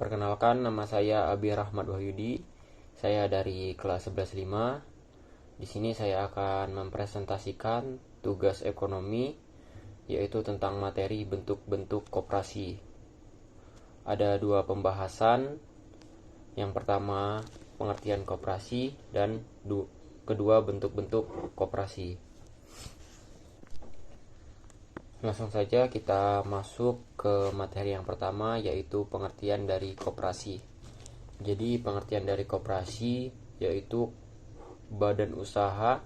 Perkenalkan, nama saya Abi Rahmat Wahyudi. Saya dari kelas 11.5. Di sini saya akan mempresentasikan tugas ekonomi, yaitu tentang materi bentuk-bentuk koperasi. Ada dua pembahasan. Yang pertama, pengertian koperasi, dan kedua, bentuk-bentuk koperasi. Langsung saja kita masuk ke materi yang pertama, yaitu pengertian dari koperasi. Jadi pengertian dari koperasi yaitu badan usaha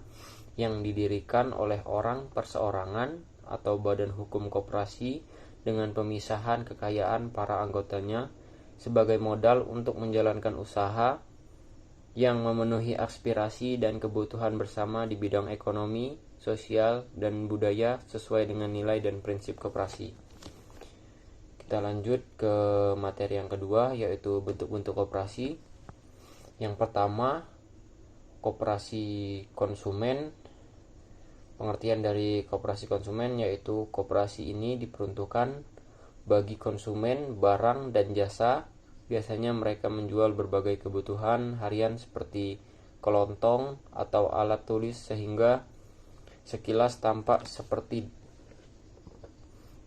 yang didirikan oleh orang perseorangan atau badan hukum koperasi dengan pemisahan kekayaan para anggotanya sebagai modal untuk menjalankan usaha yang memenuhi aspirasi dan kebutuhan bersama di bidang ekonomi, sosial, dan budaya sesuai dengan nilai dan prinsip koperasi. Kita lanjut ke materi yang kedua, yaitu bentuk-bentuk koperasi. Yang pertama, koperasi konsumen. Pengertian dari koperasi konsumen yaitu koperasi ini diperuntukkan bagi konsumen barang dan jasa. Biasanya mereka menjual berbagai kebutuhan harian seperti kelontong atau alat tulis sehingga sekilas tampak seperti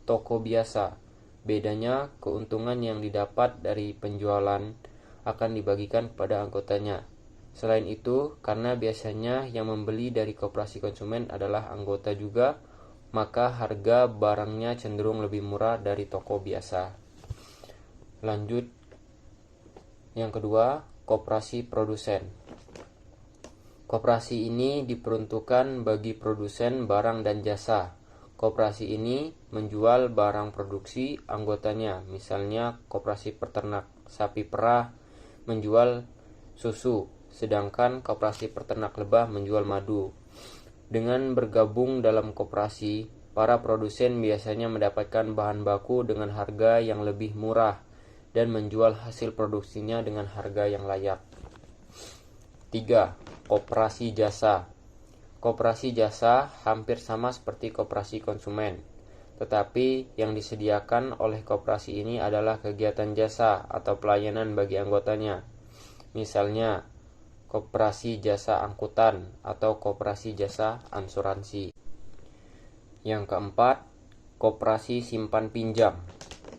toko biasa. Bedanya, keuntungan yang didapat dari penjualan akan dibagikan kepada anggotanya. Selain itu, karena biasanya yang membeli dari koperasi konsumen adalah anggota juga, maka harga barangnya cenderung lebih murah dari toko biasa. Lanjut, yang kedua, koperasi produsen. Koperasi ini diperuntukkan bagi produsen barang dan jasa. Koperasi ini menjual barang produksi anggotanya, misalnya koperasi peternak sapi perah menjual susu, sedangkan koperasi peternak lebah menjual madu. Dengan bergabung dalam koperasi, para produsen biasanya mendapatkan bahan baku dengan harga yang lebih murah dan menjual hasil produksinya dengan harga yang layak. 3. Koperasi jasa. Koperasi jasa hampir sama seperti koperasi konsumen, tetapi yang disediakan oleh koperasi ini adalah kegiatan jasa atau pelayanan bagi anggotanya. Misalnya, koperasi jasa angkutan atau koperasi jasa asuransi. Yang keempat, koperasi simpan pinjam.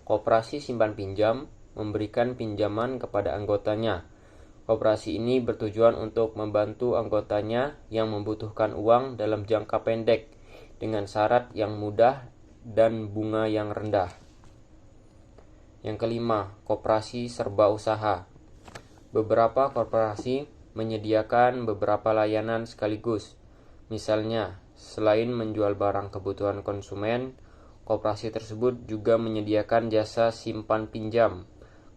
Koperasi simpan pinjam memberikan pinjaman kepada anggotanya. Koperasi ini bertujuan untuk membantu anggotanya yang membutuhkan uang dalam jangka pendek dengan syarat yang mudah dan bunga yang rendah. Yang kelima, koperasi serba usaha. Beberapa koperasi menyediakan beberapa layanan sekaligus. Misalnya, selain menjual barang kebutuhan konsumen, koperasi tersebut juga menyediakan jasa simpan pinjam.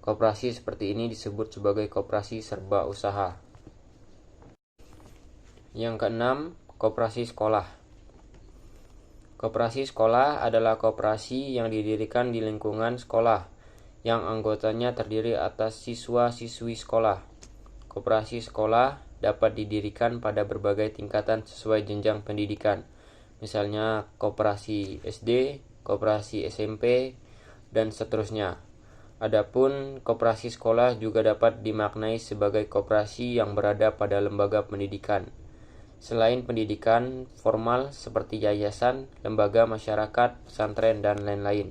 Koperasi seperti ini disebut sebagai koperasi serba usaha. Yang keenam, koperasi sekolah. Koperasi sekolah adalah koperasi yang didirikan di lingkungan sekolah, yang anggotanya terdiri atas siswa-siswi sekolah. Koperasi sekolah dapat didirikan pada berbagai tingkatan sesuai jenjang pendidikan, misalnya koperasi SD, koperasi SMP, dan seterusnya. Adapun koperasi sekolah juga dapat dimaknai sebagai koperasi yang berada pada lembaga pendidikan. Selain pendidikan formal seperti yayasan, lembaga masyarakat, pesantren, dan lain-lain.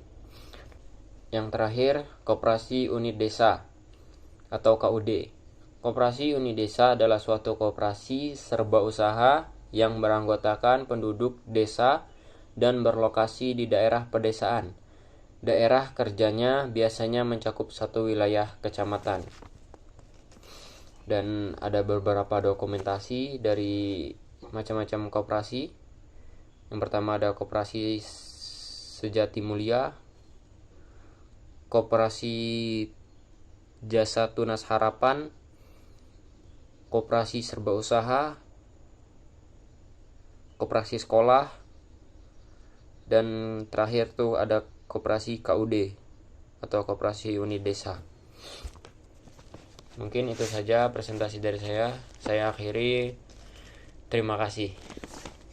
Yang terakhir, koperasi unit desa atau KUD. Koperasi unit desa adalah suatu koperasi serba usaha yang beranggotakan penduduk desa dan berlokasi di daerah pedesaan. Daerah kerjanya biasanya mencakup satu wilayah kecamatan. Dan ada beberapa dokumentasi dari macam-macam koperasi. Yang pertama ada koperasi Sejati Mulia, koperasi Jasa Tunas Harapan, koperasi serba usaha, koperasi sekolah, dan terakhir tuh ada koperasi KUD atau koperasi unit desa. Mungkin itu saja presentasi dari saya. Saya akhiri. Terima kasih.